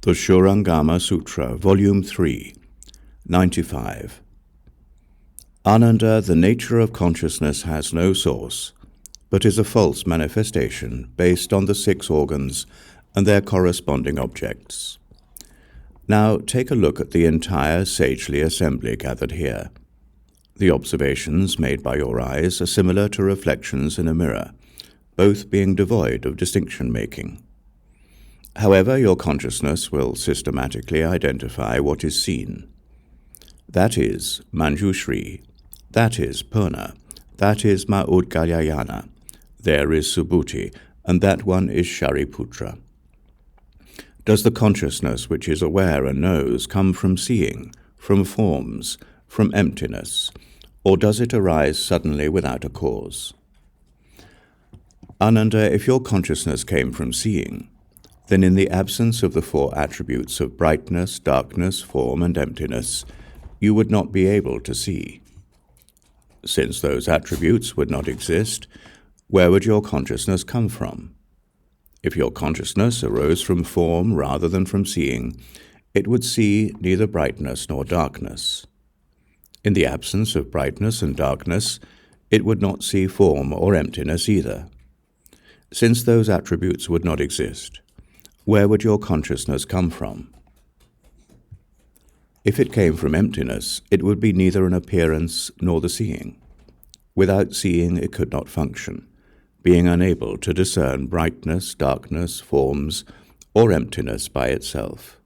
The Śūraṅgama Sutra, Volume 3, 95. Ananda, the nature of consciousness has no source, but is a false manifestation based on the 6 organs and their corresponding objects. Now take a look at the entire sagely assembly gathered here. The observations made by your eyes are similar to reflections in a mirror, both being devoid of distinction-making. However, your consciousness will systematically identify what is seen. That is Manjushri, that is Purna, that is Maudgalyayana, there is Subhuti, and that one is Shariputra. Does the consciousness which is aware and knows come from seeing, from forms, from emptiness, or does it arise suddenly without a cause? Ananda, if your consciousness came from seeing, then in the absence of the 4 attributes of brightness, darkness, form, and emptiness, you would not be able to see. Since those attributes would not exist, where would your consciousness come from? If your consciousness arose from form rather than from seeing, it would see neither brightness nor darkness. In the absence of brightness and darkness, it would not see form or emptiness either. Since those attributes would not exist, where would your consciousness come from? If it came from emptiness, it would be neither an appearance nor the seeing. Without seeing, it could not function, being unable to discern brightness, darkness, forms, or emptiness by itself.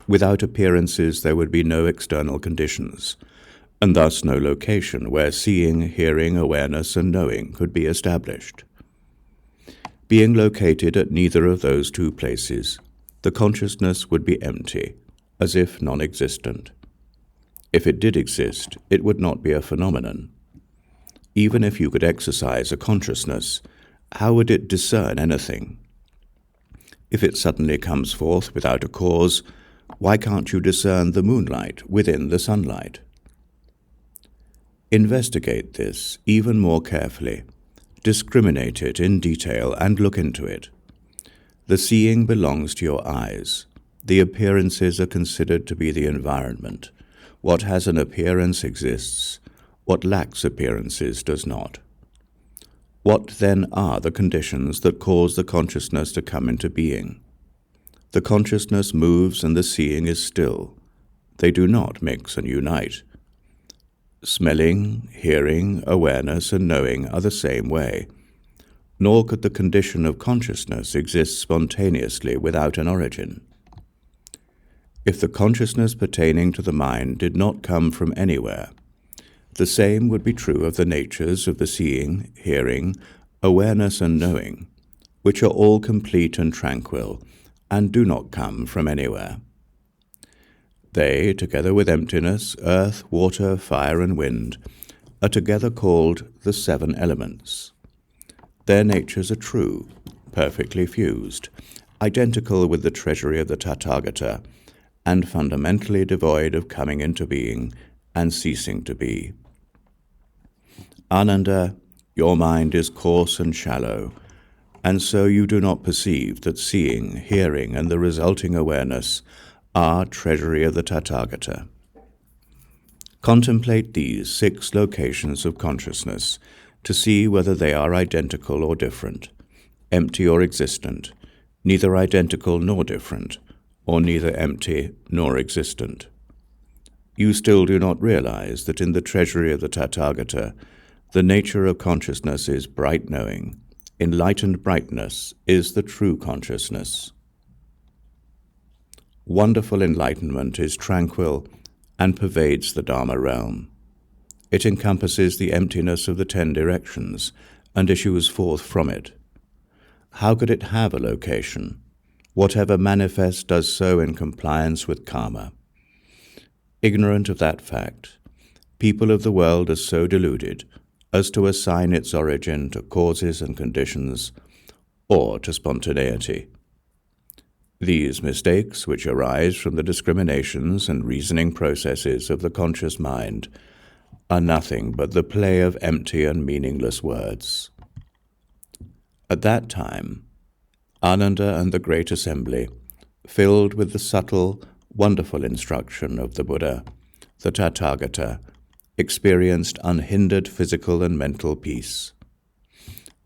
Without appearances, there would be no external conditions, and thus no location where seeing, hearing, awareness, and knowing could be established. Being located at neither of those 2 places, the consciousness would be empty, as if non-existent. If it did exist, it would not be a phenomenon. Even if you could exercise a consciousness, how would it discern anything? If it suddenly comes forth without a cause, why can't you discern the moonlight within the sunlight? Investigate this even more carefully. Discriminate it in detail and look into it. The seeing belongs to your eyes. The appearances are considered to be the environment. What has an appearance exists. What lacks appearances does not. What then are the conditions that cause the consciousness to come into being? The consciousness moves and the seeing is still. They do not mix and unite. Smelling, hearing, awareness, and knowing are the same way, nor could the condition of consciousness exist spontaneously without an origin. If the consciousness pertaining to the mind did not come from anywhere, the same would be true of the natures of the seeing, hearing, awareness, and knowing, which are all complete and tranquil, and do not come from anywhere. They, together with emptiness, earth, water, fire, and wind, are together called the 7 elements. Their natures are true, perfectly fused, identical with the treasury of the Tathagata, and fundamentally devoid of coming into being and ceasing to be. Ananda, your mind is coarse and shallow, and so you do not perceive that seeing, hearing, and the resulting awareness are treasury of the Tathagata. Contemplate these 6 locations of consciousness to see whether they are identical or different, empty or existent, neither identical nor different, or neither empty nor existent. You still do not realize that in the treasury of the Tathagata, the nature of consciousness is bright knowing. Enlightened brightness is the true consciousness. Wonderful enlightenment is tranquil and pervades the Dharma realm. It encompasses the emptiness of the 10 directions and issues forth from it. How could it have a location? Whatever manifests does so in compliance with karma. Ignorant of that fact, people of the world are so deluded as to assign its origin to causes and conditions, or to spontaneity. These mistakes, which arise from the discriminations and reasoning processes of the conscious mind, are nothing but the play of empty and meaningless words. At that time, Ananda and the Great Assembly filled with the subtle, wonderful instruction of the Buddha, the Tathagata, experienced unhindered physical and mental peace.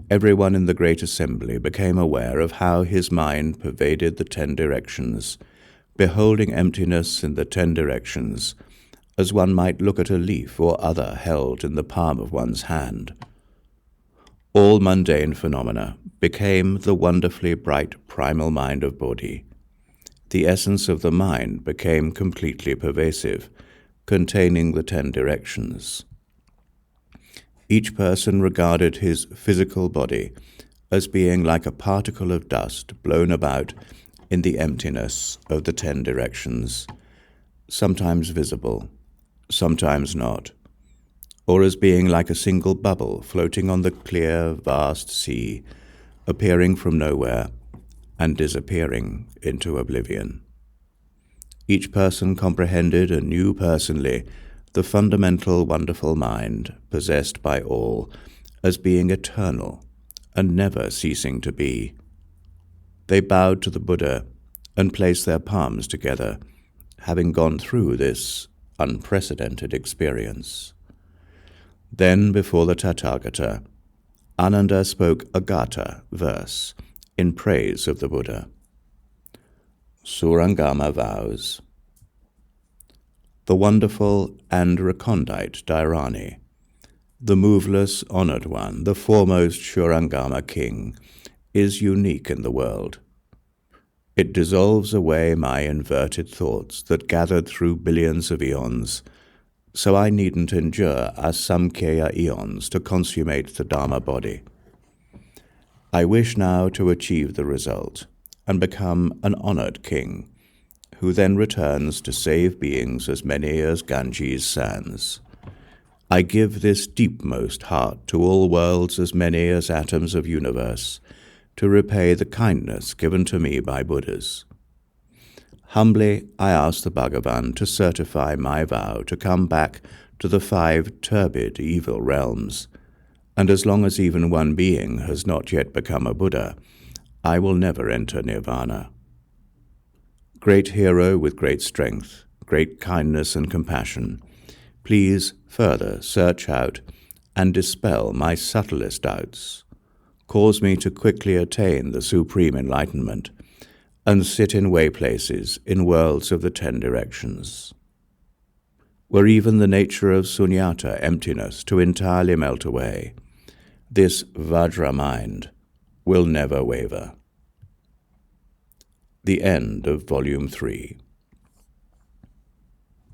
Everyone in the great assembly became aware of how his mind pervaded the 10 directions, beholding emptiness in the 10 directions, as one might look at a leaf or other held in the palm of one's hand. All mundane phenomena became the wonderfully bright primal mind of Bodhi. The essence of the mind became completely pervasive, containing the 10 directions. Each person regarded his physical body as being like a particle of dust blown about in the emptiness of the 10 directions, sometimes visible, sometimes not, or as being like a single bubble floating on the clear, vast sea, appearing from nowhere and disappearing into oblivion. Each person comprehended anew personally the fundamental wonderful mind possessed by all as being eternal and never ceasing to be. They bowed to the Buddha and placed their palms together, having gone through this unprecedented experience. Then, before the Tathagata, Ananda spoke a Gatha verse in praise of the Buddha. Surangama vows. The wonderful and recondite Dharani, the moveless honored one, the foremost Śūraṅgama king, is unique in the world. It dissolves away my inverted thoughts that gathered through billions of eons, so I needn't endure asamkhya eons to consummate the Dharma body. I wish now to achieve the result and become an honored king, who then returns to save beings as many as Ganges sands. I give this deepmost heart to all worlds as many as atoms of universe, to repay the kindness given to me by Buddhas. Humbly I ask the Bhagavan to certify my vow to come back to the 5 turbid evil realms, and as long as even one being has not yet become a Buddha, I will never enter nirvana. Great hero with great strength, great kindness and compassion, please further search out and dispel my subtlest doubts. Cause me to quickly attain the supreme enlightenment and sit in way places in worlds of the 10 directions, were even the nature of sunyata, emptiness, to entirely melt away. This Vajra mind will never waver. The end of Volume 3.